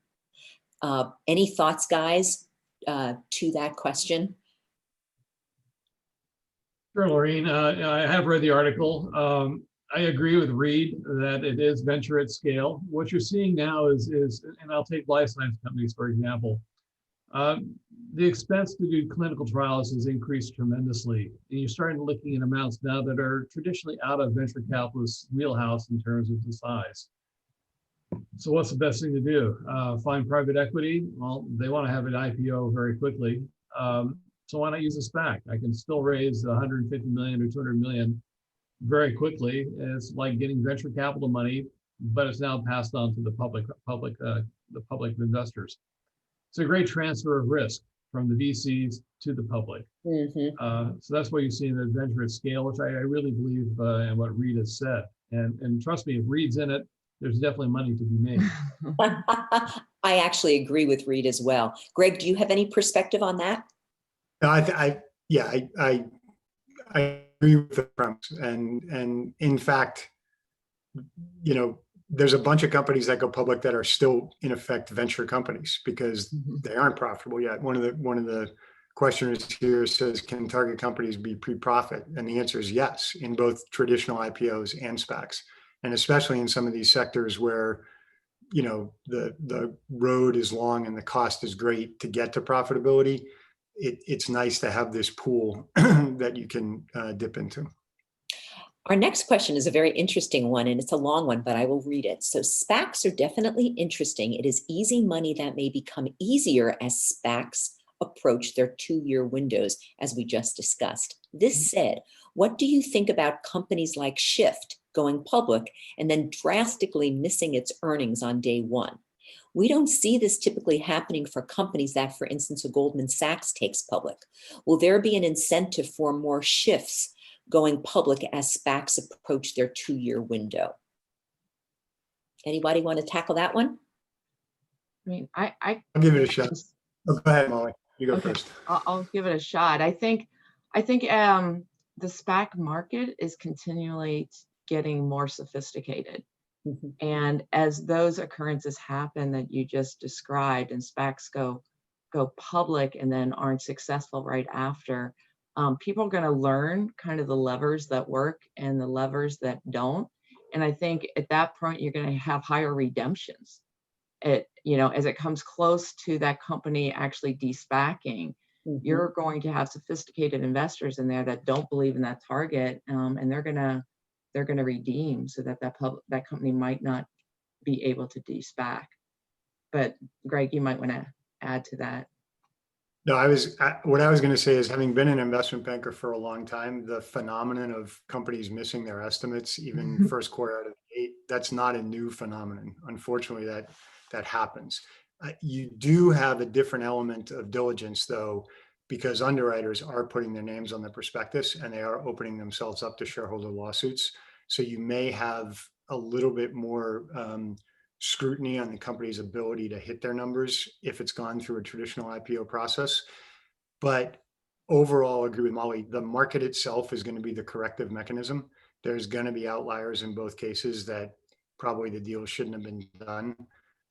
Any thoughts, guys, to that question? Sure, Laureen. I have read the article. I agree with Reid that it is venture at scale. What you're seeing now is, and I'll take life science companies, for example. The expense to do clinical trials has increased tremendously. And you're starting looking at amounts now that are traditionally out of venture capitalist wheelhouse in terms of the size. So what's the best thing to do? Find private equity? Well, they want to have an IPO very quickly. So why not use a SPAC? I can still raise 150 million or 200 million very quickly. It's like getting venture capital money, but it's now passed on to the public investors. It's a great transfer of risk from the VCs to the public. So that's why you see the venture at scale, which I really believe in what Reid has said. And trust me, if Reid's in it, there's definitely money to be made. I actually agree with Reid as well. Greg, do you have any perspective on that? No, I agree with the premise, and in fact, you know, there's a bunch of companies that go public that are still in effect venture companies because they aren't profitable yet. One of the questioners here says, can target companies be pre-profit? And the answer is yes, in both traditional IPOs and SPACs, and especially in some of these sectors where, you know, the road is long and the cost is great to get to profitability. It's nice to have this pool that you can dip into. Our next question is a very interesting one, and it's a long one, but I will read it. So SPACs are definitely interesting. It is easy money that may become easier as SPACs approach their 2-year windows, as we just discussed. This said, what do you think about companies like Shift going public and then drastically missing its earnings on day one? We don't see this typically happening for companies that, for instance, a Goldman Sachs takes public. Will there be an incentive for more shifts going public as SPACs approach their 2-year window? Anybody want to tackle that one? I mean, I'll give it a shot. Oh, go ahead, Molly. You go first. I'll give it a shot. I think the SPAC market is continually getting more sophisticated. And as those occurrences happen that you just described, and SPACs go public and then aren't successful right after, people are going to learn kind of the levers that work and the levers that don't. And I think at that point, you're going to have higher redemptions. You know, as it comes close to that company actually de-SPACing, you're going to have sophisticated investors in there that don't believe in that target, and they're going to redeem so that that company might not be able to de-SPAC. But Greg, you might want to add to that. No, what I was going to say is, having been an investment banker for a long time, the phenomenon of companies missing their estimates, even first quarter out of the gate, that's not a new phenomenon. Unfortunately, that happens. You do have a different element of diligence, though, because underwriters are putting their names on the prospectus and they are opening themselves up to shareholder lawsuits. So you may have a little bit more scrutiny on the company's ability to hit their numbers if it's gone through a traditional IPO process. But overall, I agree with Molly, the market itself is going to be the corrective mechanism. There's going to be outliers in both cases that probably the deal shouldn't have been done.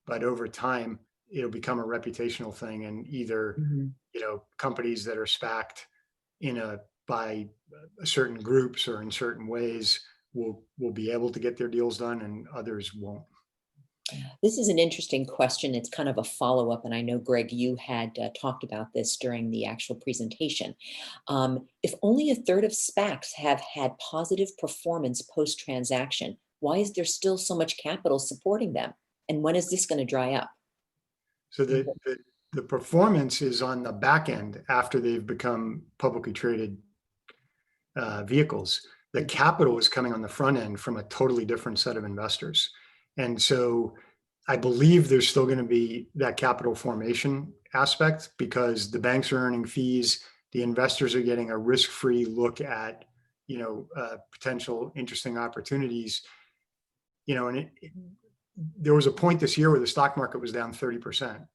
But over time, it'll become a reputational thing, and either companies that are SPAC'd by certain groups or in certain ways will be able to get their deals done, and others won't. This is an interesting question. It's kind of a follow-up, and I know, Greg, you had talked about this during the actual presentation. If only a third of SPACs have had positive performance post-transaction, why is there still so much capital supporting them? And when is this going to dry up? So the performance is on the back end after they've become publicly traded vehicles. The capital is coming on the front end from a totally different set of investors. And so I believe there's still going to be that capital formation aspect, because the banks are earning fees. The investors are getting a risk-free look at, potential interesting opportunities. And there was a point this year where the stock market was down 30%.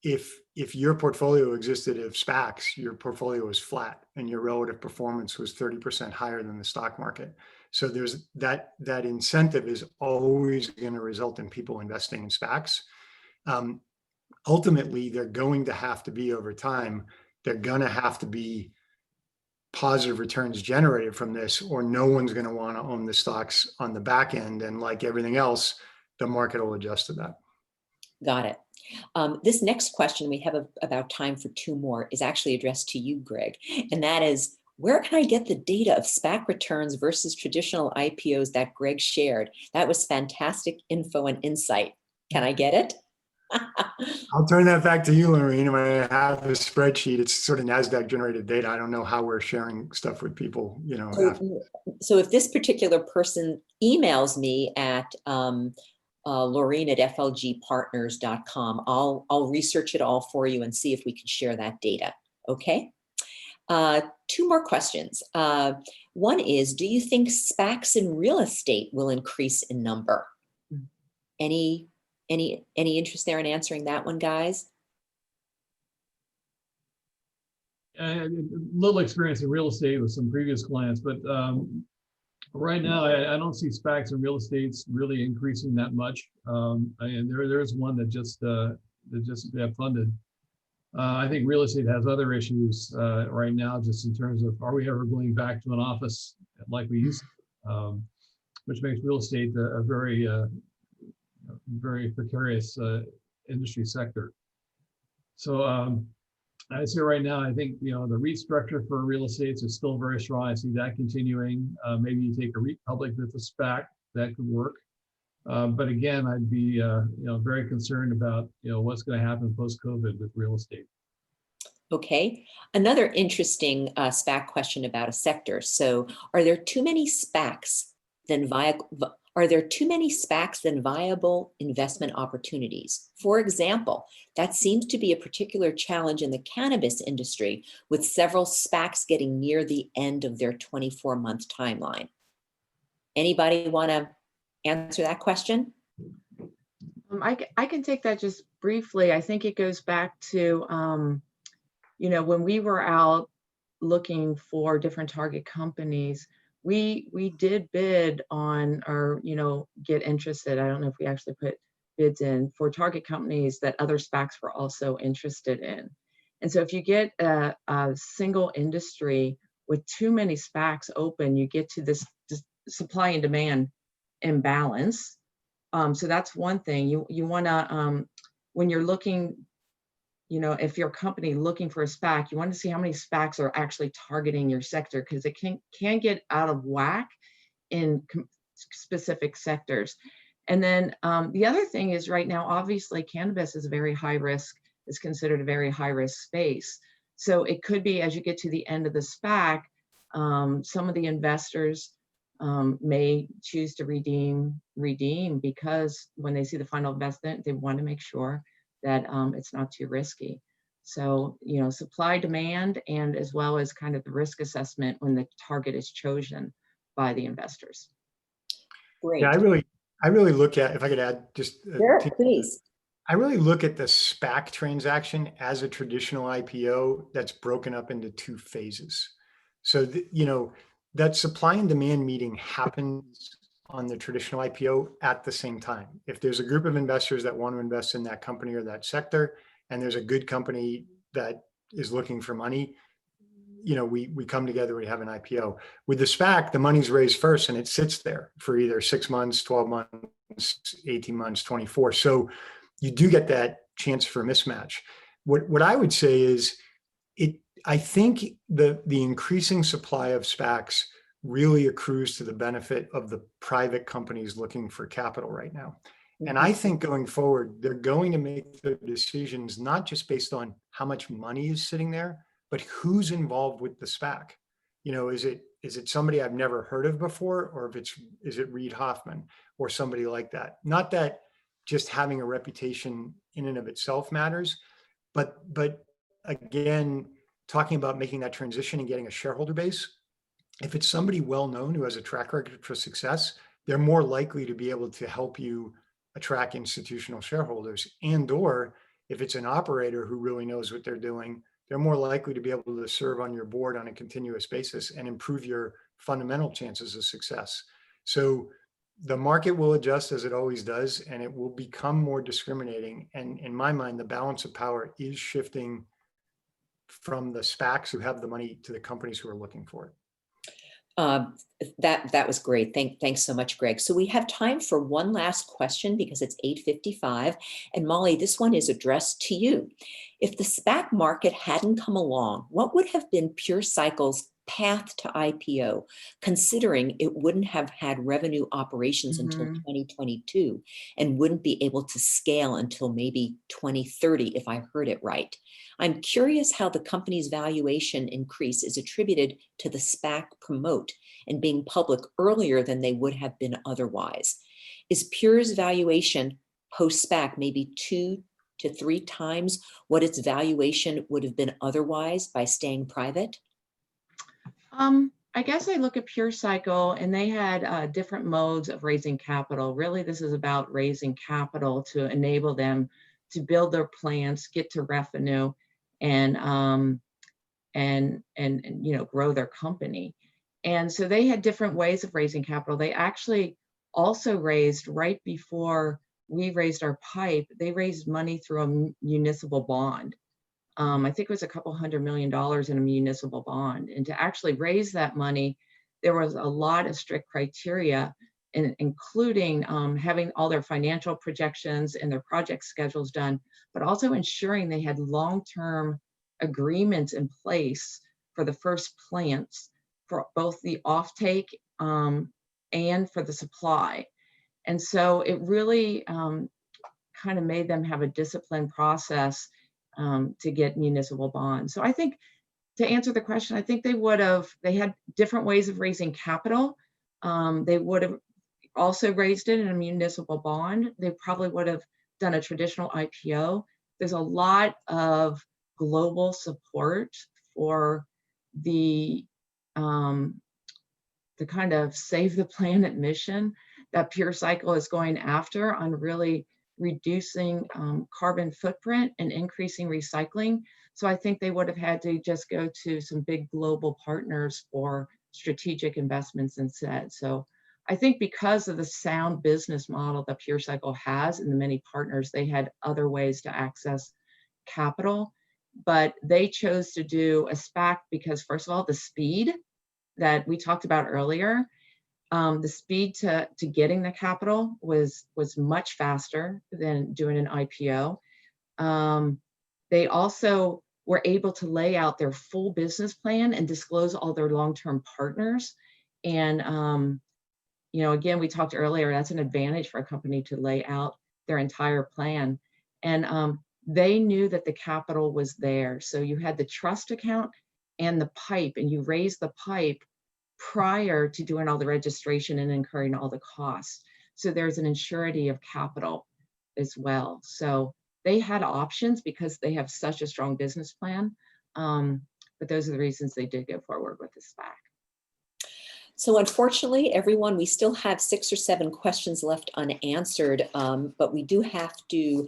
If your portfolio existed of SPACs, your portfolio was flat and your relative performance was 30% higher than the stock market. So there's that incentive is always going to result in people investing in SPACs. Ultimately, they're going to have to be, over time, they're going to have to be positive returns generated from this, or no one's going to want to own the stocks on the back end. And like everything else, the market will adjust to that. Got it. This next question, we have about time for two more, is actually addressed to you, Greg. And that is, where can I get the data of SPAC returns versus traditional IPOs that Greg shared? That was fantastic info and insight. Can I get it? I'll turn that back to you, Lorraine. I have a spreadsheet. It's sort of NASDAQ generated data. I don't know how we're sharing stuff with people, So if this particular person emails me at Laureen@flgpartners.com, I'll research it all for you and see if we can share that data. Okay. Two more questions. One is, do you think SPACs in real estate will increase in number? Any interest there in answering that one, guys? A little experience in real estate with some previous clients, but right now I don't see SPACs in real estates really increasing that much. And there's one that just got funded. I think real estate has other issues right now, just in terms of, are we ever going back to an office like we used to, which makes real estate a very precarious industry sector. So I say right now, I think the REIT structure for real estate is still very strong. I see that continuing. Maybe you take a REIT public with a SPAC, that could work. But again, I'd be very concerned about what's going to happen post-COVID with real estate. Okay, another interesting SPAC question about a sector. So, are there too many SPACs than viable investment opportunities? For example, that seems to be a particular challenge in the cannabis industry, with several SPACs getting near the end of their 24-month timeline. Anybody want to answer that question? I can take that just briefly. I think it goes back to, when we were out looking for different target companies, we did bid on, or get interested. I don't know if we actually put bids in for target companies that other SPACs were also interested in. And so if you get a single industry with too many SPACs open, you get to this supply and demand imbalance. So that's one thing. You want to, when you're looking, if you're a company looking for a SPAC, you want to see how many SPACs are actually targeting your sector, because it can get out of whack in specific sectors. And then the other thing is, right now, obviously, cannabis is a very high risk, is considered a very high risk space. So it could be, as you get to the end of the SPAC, some of the investors may choose to redeem, because when they see the final investment, they want to make sure that it's not too risky. So, supply, demand, and as well as kind of the risk assessment when the target is chosen by the investors. Great. Yeah, I really look at, if I could add just, Sure, please. I really look at the SPAC transaction as a traditional IPO that's broken up into two phases. So, that supply and demand meeting happens on the traditional IPO at the same time. If there's a group of investors that want to invest in that company or that sector, and there's a good company that is looking for money, we come together, we have an IPO. With the SPAC, the money's raised first and it sits there for either 6 months, 12 months, 18 months, 24. So you do get that chance for a mismatch. What I would say is I think the increasing supply of SPACs really accrues to the benefit of the private companies looking for capital right now. And I think going forward, they're going to make their decisions not just based on how much money is sitting there, but who's involved with the SPAC. Is it somebody I've never heard of before, or is it Reid Hoffman or somebody like that? Not that just having a reputation in and of itself matters, but again, talking about making that transition and getting a shareholder base, if it's somebody well-known who has a track record for success, they're more likely to be able to help you attract institutional shareholders. Or if it's an operator who really knows what they're doing, they're more likely to be able to serve on your board on a continuous basis and improve your fundamental chances of success. So the market will adjust as it always does, and it will become more discriminating. And in my mind, the balance of power is shifting from the SPACs who have the money to the companies who are looking for it. That was great. Thanks so much, Greg. So we have time for one last question because it's 8:55. And Molly, this one is addressed to you. If the SPAC market hadn't come along, what would have been PureCycle's path to IPO, considering it wouldn't have had revenue operations until 2022 and wouldn't be able to scale until maybe 2030, if I heard it right? I'm curious how the company's valuation increase is attributed to the SPAC promote and being public earlier than they would have been otherwise. Is Pure's valuation post-SPAC maybe 2 to 3 times what its valuation would have been otherwise by staying private? I guess I look at PureCycle, and they had different modes of raising capital. Really, this is about raising capital to enable them to build their plants, get to revenue, and grow their company. And so they had different ways of raising capital. They actually also raised, right before we raised our PIPE, they raised money through a municipal bond. I think it was a couple $100 million in a municipal bond. And to actually raise that money, there was a lot of strict criteria, including having all their financial projections and their project schedules done, but also ensuring they had long-term agreements in place for the first plants, for both the offtake and for the supply. And so it really kind of made them have a disciplined process to get municipal bonds. So I think, to answer the question, I think they had different ways of raising capital. They would have also raised it in a municipal bond. They probably would have done a traditional IPO. There's a lot of global support for the kind of save the planet mission that PureCycle is going after, on really reducing carbon footprint and increasing recycling. So I think they would have had to just go to some big global partners for strategic investments instead. So I think because of the sound business model that PureCycle has and the many partners, they had other ways to access capital, but they chose to do a SPAC because, first of all, the speed that we talked about earlier, the speed to getting the capital was much faster than doing an IPO. They also were able to lay out their full business plan and disclose all their long-term partners. And again, we talked earlier, that's an advantage for a company to lay out their entire plan. And they knew that the capital was there. So you had the trust account and the PIPE, and you raised the PIPE prior to doing all the registration and incurring all the costs. So there's an surety of capital as well. So they had options because they have such a strong business plan. But those are the reasons they did go forward with the SPAC. So unfortunately, everyone, we still have 6 or 7 questions left unanswered, but we do have to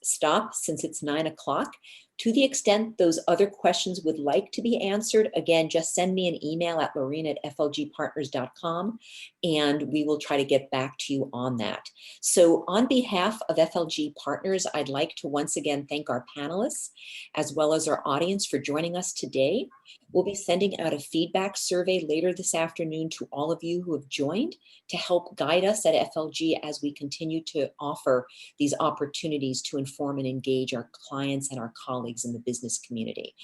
stop since it's 9 o'clock. To the extent those other questions would like to be answered, again, just send me an email at lorraine@flgpartners.com, and we will try to get back to you on that. So on behalf of FLG Partners, I'd like to once again thank our panelists, as well as our audience for joining us today. We'll be sending out a feedback survey later this afternoon to all of you who have joined to help guide us at FLG as we continue to offer these opportunities to inform and engage our clients and our colleagues in the business community.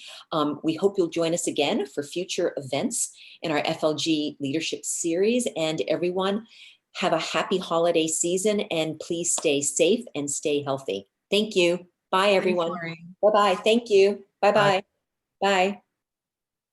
We hope you'll join us again for future events in our FLG Leadership Series. And everyone, have a happy holiday season, and please stay safe and stay healthy. Thank you. Bye, everyone. Thanks, Lorraine. Bye-bye. Thank you. Bye-bye. Bye.